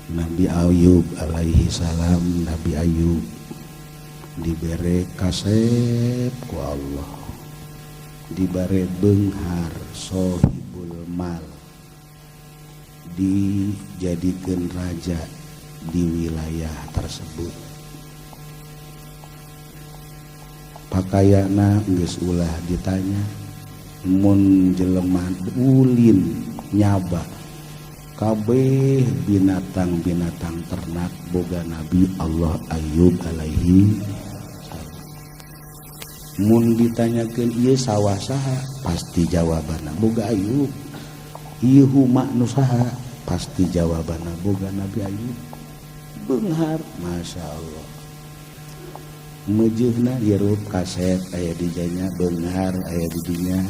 Nabi Ayub alaihi salam. Nabi Ayub dibere kasep ku Allah, dibere beunghar sohibul mal, dijadikan raja di wilayah tersebut. Pakaiana geus ulah ditanya, mun jelema ulin nyaba kabeh binatang-binatang ternak boga Nabi Allah Ayub alaihi salam. Mun ditanyakeun ieu sawah saha, pasti jawabanna boga Ayub. Ieu huma nu saha, pasti jawabanna boga Nabi Ayub. Beunghar, masya Allah. Mejeuhna hirup kaset aya di janya beunghar aya di dinya.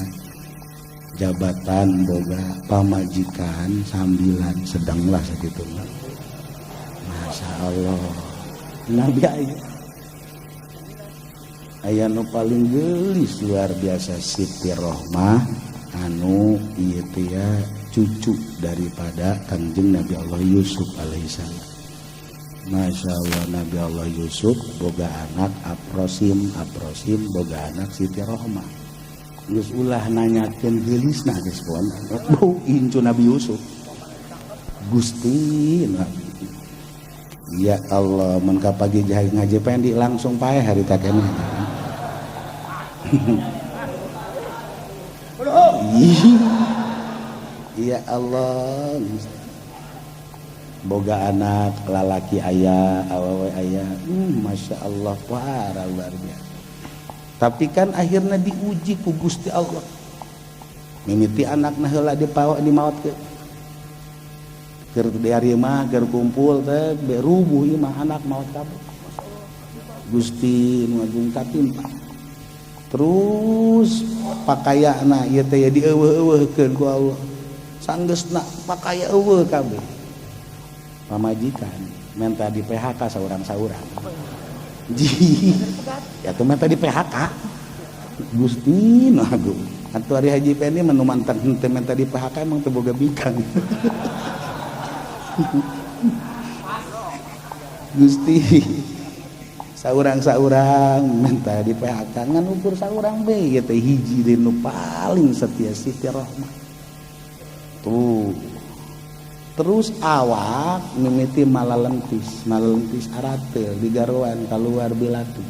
Jabatan boga pamajikan sambilan sedanglah sakitu. Masya Allah. Nabi Ayub aya nu paling geulis luar biasa Siti Rohmah anu ieu teh ya cucu daripada Kangjeng Nabi Allah Yusuf alaihissalam. Masya Allah, Nabi Allah Yusuf boga anak Aprosim boga anak Siti Rohmah. Geus ulah nanyakeun geulisna geus kawan. Oh, incu Nabi Yusuf. Gusti Nabi. Ya Allah, mun ka pagi jahe ngaji pendi langsung paeh harita keneh. Ya Allah. Boga anak lalaki aya, awewe aya. Masya Allah, parah luar biasa. Tapi kan akhirnya diuji ku Gusti Allah. Mimiti anakna heula dipawa di maot ke. Keur diari mah keur kumpul teh berubuh ieu mah anak maot kabeh. Gusti nu agung katimpa. Terus pakaiana ieu teh dieuweuh-euweuhkeun ku Allah. Sanggeusna pakaya euweuh kabeh. Pamajikan minta di PHK saurang-saurang. Ya tuh minta di PHK. Gusti nu agung. Atuh ari Haji Pendi menu mantan henteu minta di PHK emang teu boga bikang. Gusti saurang-saurang minta di PHK ngan ukur saurang bae ieu teh hiji nu paling setia Siti Rohmah. Tuh. Terus awak mimiti malalentis aratel di garuan keluar bilatu.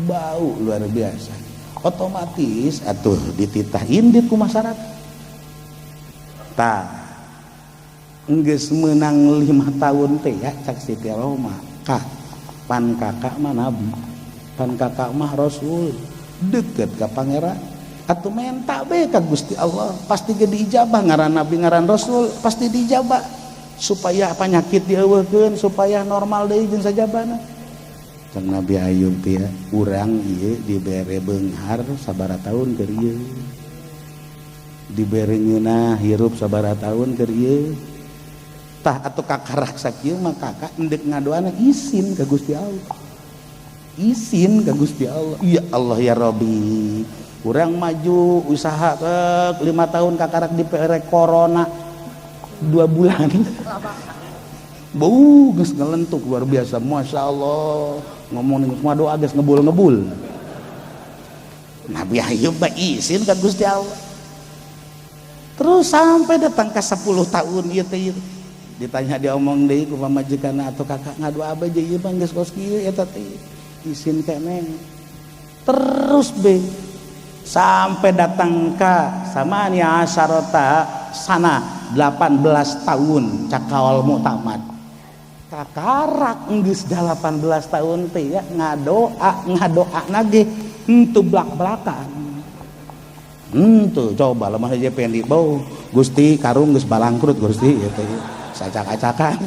Bau luar biasa. Otomatis atuh dititah indit ku masyarakat. Tah. Enggeus meunang 5 tahun teh ya cak Siti Rohmah. Pan kakak mah nabi. Pan kakak mah rasul. Deket ka pangeran. Atuh menta be ka Gusti Allah pasti ge diijabah, ngaran nabi ngaran rasul pasti diijabah supaya penyakit dieuweuhkeun supaya normal deui jeung sajabana. Cang Nabi Ayub teh urang ieu dibere beunghar sabaraha taun keur ieu, dibere ngeunah hirup sabaraha taun keur ieu. Tah atuh kakarak sakieu mah kakak endek ngadoana izin ka Gusti Allah, izin ka Gusti Allah. Ya Allah ya Rabbi, urang maju usaha ke 5 tahun kakarak diperek corona 2 bulan. Bau geus ngelentuk luar biasa. Masya Allah, ngomongin semua doa geus ngebul. Nabi Ayub mah izin ka Gusti Allah. Terus sampai datang ke 10 tahun ieu teh ditanya diomong deui ku pamajikanna atuh kakak ngadu abah jeung ieu mah geus kos kieu eta teh izin keneh. Terus be sampai datang ke samania asyarota sana 18 tahun cakawal muktamad. Kakarak geus 18 tahun teh ya ngadoa nage henteu blak-blakan. Henteu coba lemah aja pendi bau Gusti karung geus balangkrut Gusti ya teh sacak-acakan.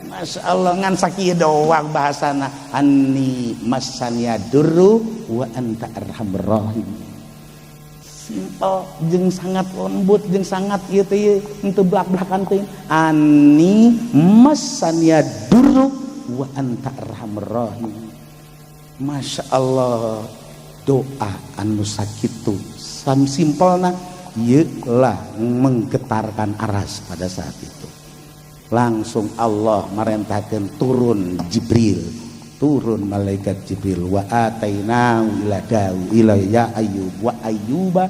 Masya Allah ngan sakieu doang bahasana anni masanya durru wa anta arhamur rahim. Simpel jeung sangat lembut jeung sangat ieu teh henteu blak-blakan teh anni masanya durru wa anta arhamur rahim. Masya Allah doa anu sakitu sam simpelna Iyalah menggetarkan aras pada saat itu. Langsung Allah merentahkan turun Jibril, turun malaikat Jibril. Wa ataina ila ya ayyub wa ayyuba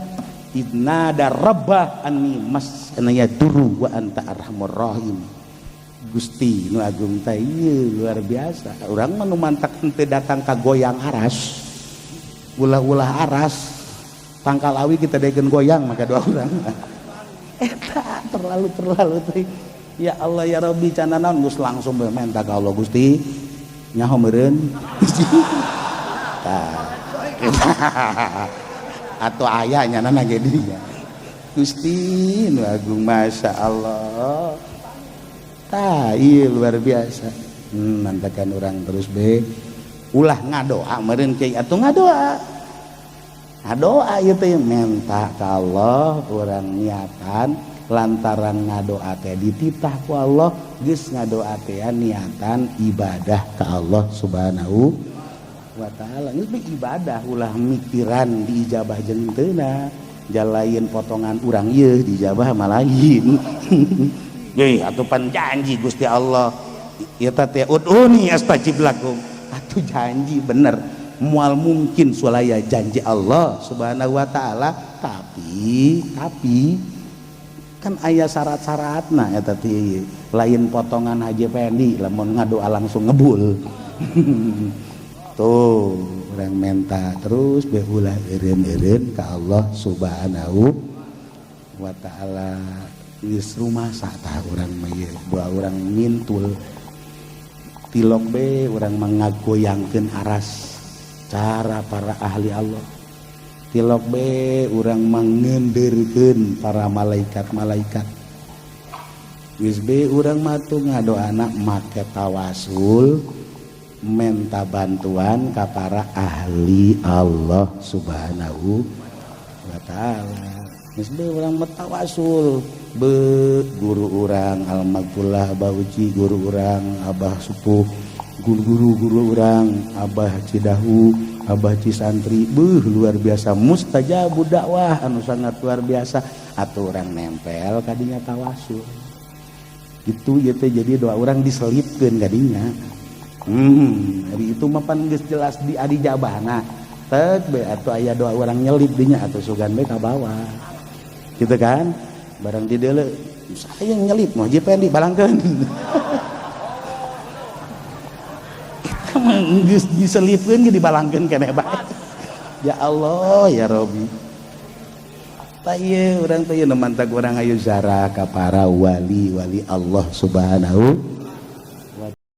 idnada rabbah anni mas'anaya duru wa anta arhamur rahim. Gusti nu agung teh luar biasa. Urang mah nu mantak teu datang ka goyang aras. Ulah-ulah aras pangkal awi kita degen goyang maka doa urang. Eta terlalu teh. Ya Allah ya Rabbi cana naon geus langsung minta ka Allah Gusti nyaho meureun. Tah. Atau ayahnya nana ge dinya. Gusti nu agung masya Allah. Tah ieu luar biasa. Nantakan orang terus be ulah ngadoa meureun kiai atuh ngadoa. Ngadoa ieu teh minta ka Allah urang niatan lantaran ngadoa teh dititah ku Allah geus ngadoa teh niatan ibadah ka Allah Subhanahu wa taala. Geus ibadah ulah mikiran diijabah jeung teuna jalain potongan urang ieu dijabah mah lain. Ye atuh pan janji Gusti Allah eta teh ud'uni astajib lakum. Atuh janji bener moal mungkin sulaya janji Allah Subhanahu wa taala tapi kan aya syarat-syaratna eta teh lain potongan Haji Pendi lamun ngadoa langsung ngebul. Tuh urang menta terus beula eureun-eureun ka Allah Subhanahu wa taala. Geus rumasa tah urang mah ieu dua urang mintul tilok be urang mangagoyangkeun aras cara para ahli Allah. Tilok be urang mangendeurkeun para malaikat-malaikat. Geus be urang matu ngadoana make tawasul menta bantuan ka para ahli Allah Subhanahu wa taala. Geus be urang matawasul be guru urang almagfulah bauji guru urang abah sepuh guru urang abah Cidahu abah Cisantri luar biasa mustajabu dakwah anu sangat luar biasa atuh urang nempel kadinya tawasul gitu ieu teh jadi doa urang diselipkeun kadinya hari itu mah pan geus jelas di adi jabahna teu be atuh aya doa urang nyelip dinya atuh sugan be ka bawah gitu kan barang di deuleu saya nyelip mah Haji Pendi balangkeun. Geus diselipkeun ge dibalangkeun keneh bae. Ya Allah ya Rabbi. Tah ieu urang teh ieu mantag urang ayu zarah ka para wali-wali Allah Subhanahu